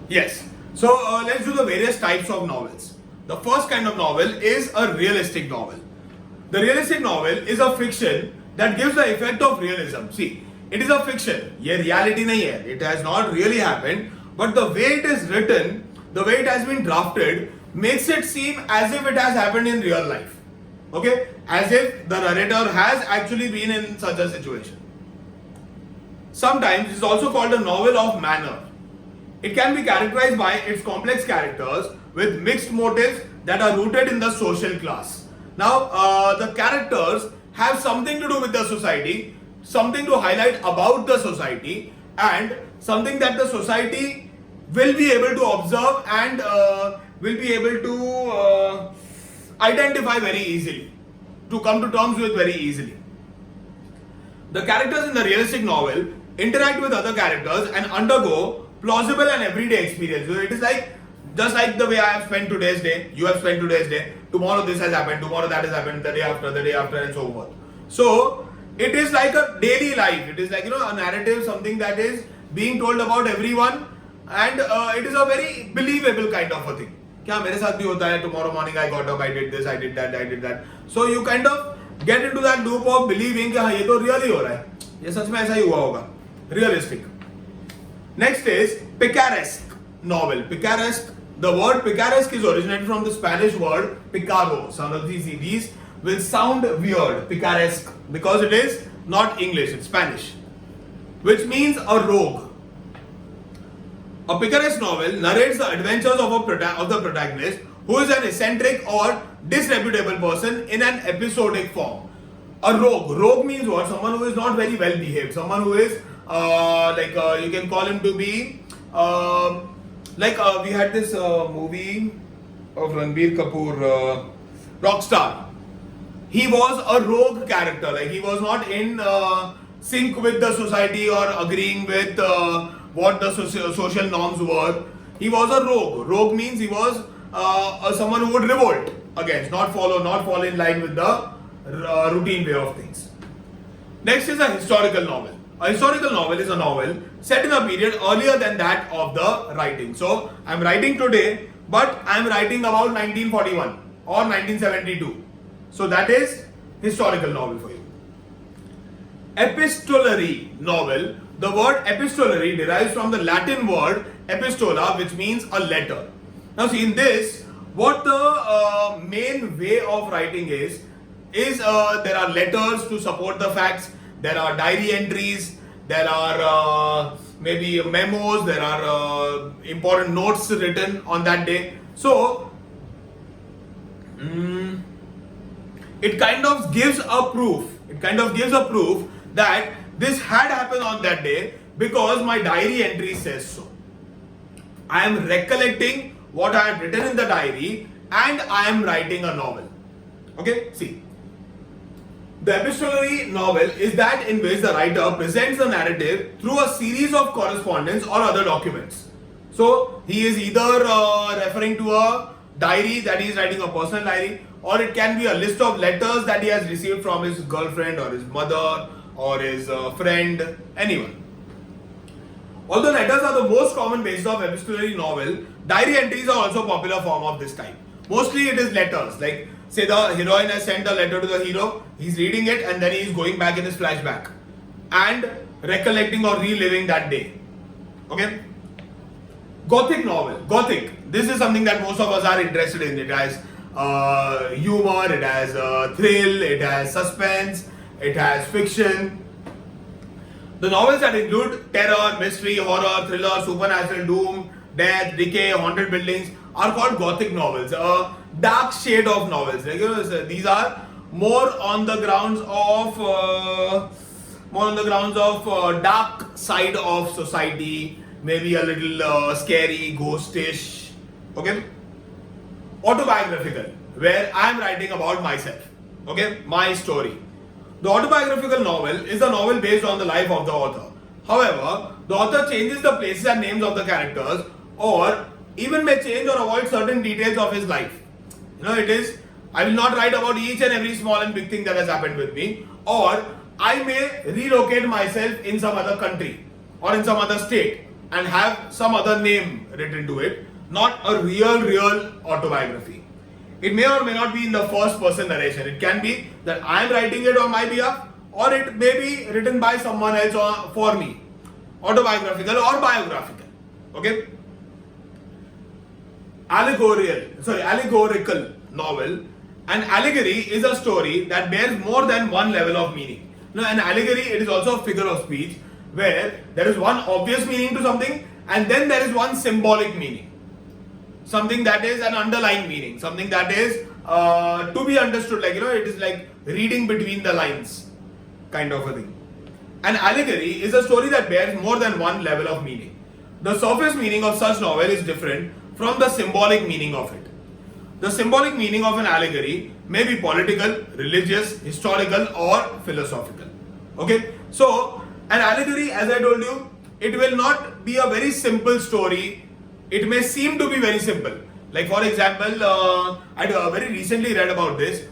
Yes. So let's do the various types of novels. The first kind of novel is a realistic novel. The realistic novel is a fiction that gives the effect of realism. See, it is a fiction. ये reality नहीं है. It has not really happened. But the way it is written, the way it has been drafted, makes it seem as if it has happened in real life. Okay? As if the narrator has actually been in such a situation. Sometimes it is also called a novel of manner. It can be characterized by its complex characters with mixed motives that are rooted in the social class. Now, the characters have something to do with the society, something to highlight about the society, and something that the society will be able to observe and will be able to identify very easily, to come to terms with very easily. The characters in the realistic novel interact with other characters and undergo plausible and everyday experience. So it is like just like the way I have spent today's day, you have spent today's day, tomorrow this has happened, tomorrow that has happened, the day after, and so forth. So it is like a daily life. It is like, a narrative, something that is being told about everyone, and it is a very believable kind of a thing. क्या मेरे साथ भी होता है, tomorrow morning I got up, I did this, I did that. So you kind of get into that loop of believing कि हाँ ये तो real ही हो रहा है, ये सच में ऐसा ही हुआ होगा, realistic. Next is picaresque novel. Picaresque, the word picaresque is originated from the Spanish word picaro. Some of these CDs will sound weird, picaresque, because it is not English, it's Spanish, which means a rogue. A picaresque novel narrates the adventures of the protagonist, who is an eccentric or disreputable person in an episodic form. A rogue. Rogue means what? Someone who is not very well behaved. Someone who is you can call him to be we had this movie of Ranbir Kapoor, Rockstar. He was a rogue character. Like he was not in sync with the society or agreeing with what the social norms were. He was a rogue. Rogue means he was someone who would revolt against, not fall in line with the routine way of things. Next is a historical novel. A historical novel is a novel set in a period earlier than that of the writing. So, I am writing today, but I am writing about 1941 or 1972. So, that is historical novel for you. Epistolary novel. The word epistolary derives from the Latin word epistola, which means a letter. Now, see, in this, what the main way of writing is there are letters to support the facts, there are diary entries, there are maybe memos, there are important notes written on that day. So, it kind of gives a proof. It kind of gives a proof that this had happened on that day because my diary entry says so. I am recollecting what I had written in the diary and I am writing a novel. Okay, see. The epistolary novel is that in which the writer presents the narrative through a series of correspondence or other documents. So, he is either referring to a diary that he is writing, a personal diary, or it can be a list of letters that he has received from his girlfriend or his mother or his friend, anyone. Although letters are the most common basis of epistolary novel, diary entries are also a popular form of this type. Mostly it is letters, like say the heroine has sent a letter to the hero, he's reading it and then he is going back in his flashback and recollecting or reliving that day. Okay? Gothic novel. Gothic. This is something that most of us are interested in. It has humor, it has thrill, it has suspense, it has fiction. The novels that include terror, mystery, horror, thriller, supernatural, doom, death, decay, haunted buildings are called Gothic novels. A dark shade of novels. These are more on the grounds of dark side of society, maybe a little scary, ghostish. Okay. Autobiographical, where I am writing about myself. Okay, my story. The autobiographical novel is a novel based on the life of the author. However, the author changes the places and names of the characters, or even may change or avoid certain details of his life. It is, I will not write about each and every small and big thing that has happened with me, or I may relocate myself in some other country or in some other state. and have some other name written to it, not a real autobiography. It may or may not be in the first person narration. It can be that I am writing it on my behalf, or it may be written by someone else for me, autobiographical or biographical. Okay. Allegorical novel. An allegory is a story that bears more than one level of meaning. Now, an allegory, it is also a figure of speech where there is one obvious meaning to something and then there is one symbolic meaning. Something that is an underlying meaning, something that is to be understood, like, it is like reading between the lines kind of a thing. An allegory is a story that bears more than one level of meaning. The surface meaning of such novel is different from the symbolic meaning of it. The symbolic meaning of an allegory may be political, religious, historical, or philosophical. Okay, so an allegory, as I told you, it will not be a very simple story. It may seem to be very simple. Like, for example, I very recently read about this.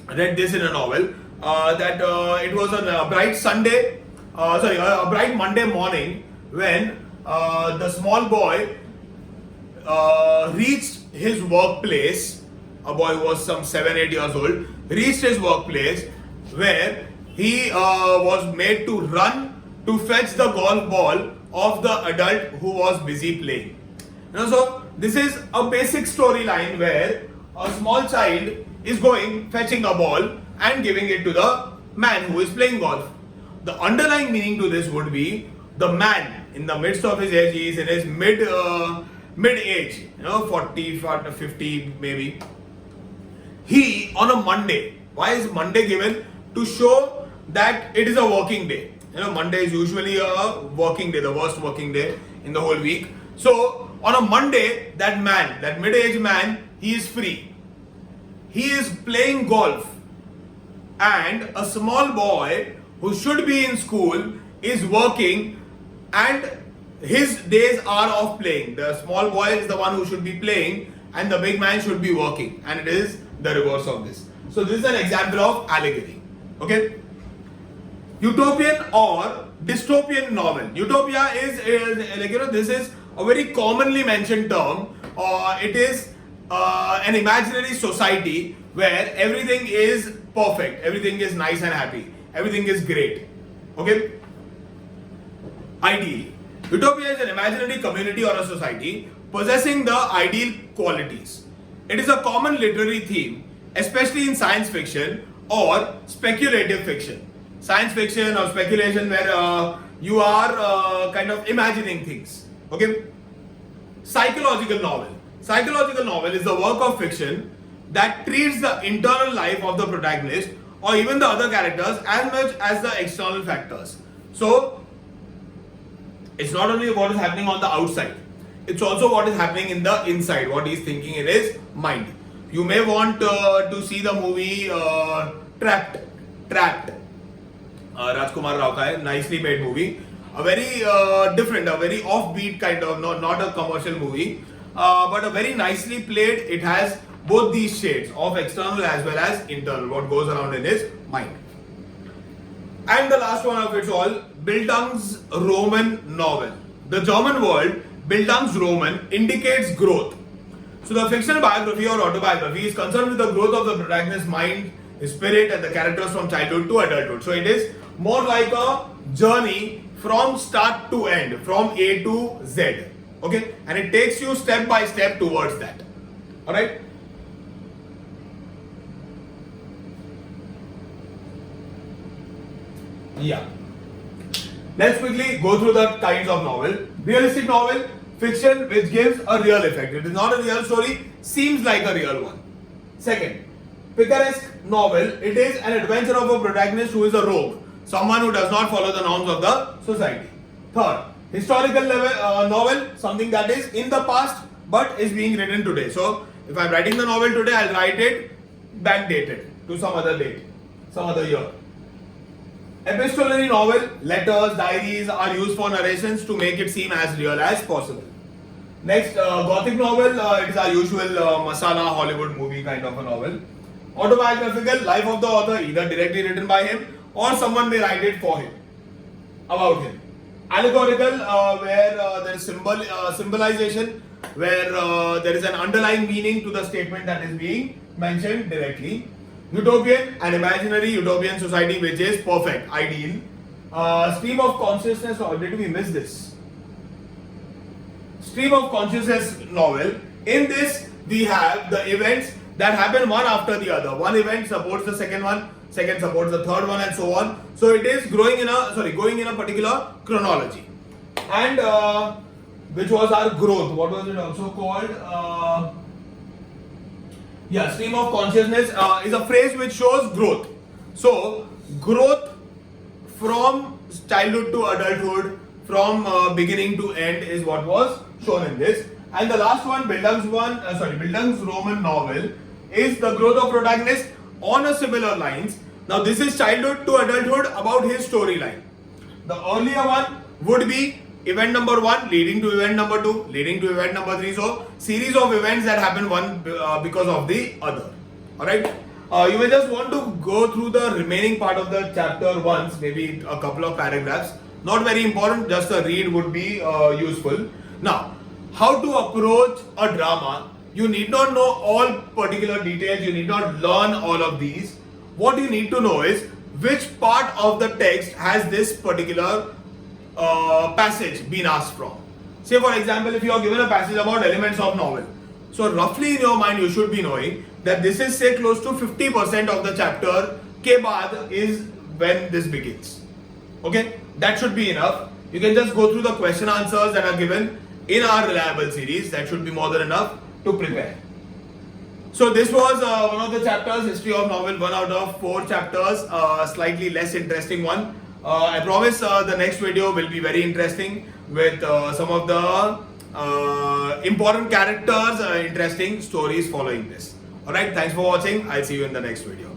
I read this in a novel that it was on a bright a bright Monday morning when the small boy reached his workplace. A boy who was some 7-8 years old reached his workplace where he was made to run to fetch the golf ball of the adult who was busy playing. So this is a basic storyline where a small child is going fetching a ball and giving it to the man who is playing golf. The underlying meaning to this would be the man in the midst of his age, he is in his mid-age, 40, 50 maybe. He, on a Monday, why is Monday given? To show that it is a working day. Monday is usually a working day, the worst working day in the whole week. So, on a Monday, that man, that mid-aged man, he is free. He is playing golf. And a small boy who should be in school is working, and his days are of playing. The small boy is the one who should be playing and the big man should be working, and it is the reverse of this. So this is an example of allegory. Okay. Utopian or dystopian novel. Utopia is this is a very commonly mentioned term. It is an imaginary society where everything is perfect, everything is nice and happy, everything is great. Okay. Ideally, utopia is an imaginary community or a society possessing the ideal qualities. It is a common literary theme, especially in science fiction or speculative fiction. Science fiction or speculation where you are kind of imagining things. Okay. Psychological novel. Psychological novel is the work of fiction that treats the internal life of the protagonist or even the other characters as much as the external factors. So, it's not only what is happening on the outside, it's also what is happening in the inside, what he is thinking in his mind. You may want to see the movie Trapped. Rajkumar Rao ka hai, nicely made movie. A very different, a very offbeat kind of, not a commercial movie, but a very nicely played. It has both these shades of external as well as internal, what goes around in his mind. And the last one of it all, Bildungsroman novel. The German word Bildungsroman indicates growth. So the fictional biography or autobiography is concerned with the growth of the protagonist's mind, his spirit, and the characters from childhood to adulthood. So it is more like a journey from start to end, from A to Z. Okay, and it takes you step by step towards that. Alright. Yeah. Let's quickly go through the kinds of novel. Realistic novel, fiction which gives a real effect. It is not a real story, seems like a real one. Second, picaresque novel. It is an adventure of a protagonist who is a rogue, someone who does not follow the norms of the society. Third, historical novel, something that is in the past but is being written today. So, if I am writing the novel today, I will write it backdated to some other date, some other year. Epistolary novel, letters, diaries are used for narrations to make it seem as real as possible. Next, Gothic novel, it is our usual masala Hollywood movie kind of a novel. Autobiographical, life of the author, either directly written by him or someone may write it for him, about him. Allegorical, where there is symbolization, where there is an underlying meaning to the statement that is being mentioned directly. Utopian, an imaginary utopian society which is perfect, ideal. Stream of consciousness, or did we miss this? Stream of consciousness novel. In this, we have the events that happen one after the other. One event supports the second one, second supports the third one, and so on. So it is going in a particular chronology. And which was our growth. What was it also called? Stream of consciousness is a phrase which shows growth. So growth from childhood to adulthood, from beginning to end, is what was shown in this. And the last one, Bildungsroman novel, is the growth of protagonist on a similar lines. Now this is childhood to adulthood about his storyline. The earlier one would be event number 1 leading to event number 2, leading to event number 3. So series of events that happen one because of the other. Alright. You may just want to go through the remaining part of the chapter once, maybe a couple of paragraphs. Not very important, just a read would be useful. Now, how to approach a drama? You need not know all particular details, you need not learn all of these. What you need to know is which part of the text has this particular passage been asked from. Say for example, if you are given a passage about elements of novel, so roughly in your mind you should be knowing that this is say close to 50% of the chapter ke baad is when this begins. Okay, that should be enough. You can just go through the question answers that are given in our reliable series. That should be more than enough to prepare. So this was one of the chapters, history of novel, 1 out of 4 chapters, slightly less interesting one. I promise the next video will be very interesting with some of the important characters, interesting stories following this. Alright, thanks for watching. I'll see you in the next video.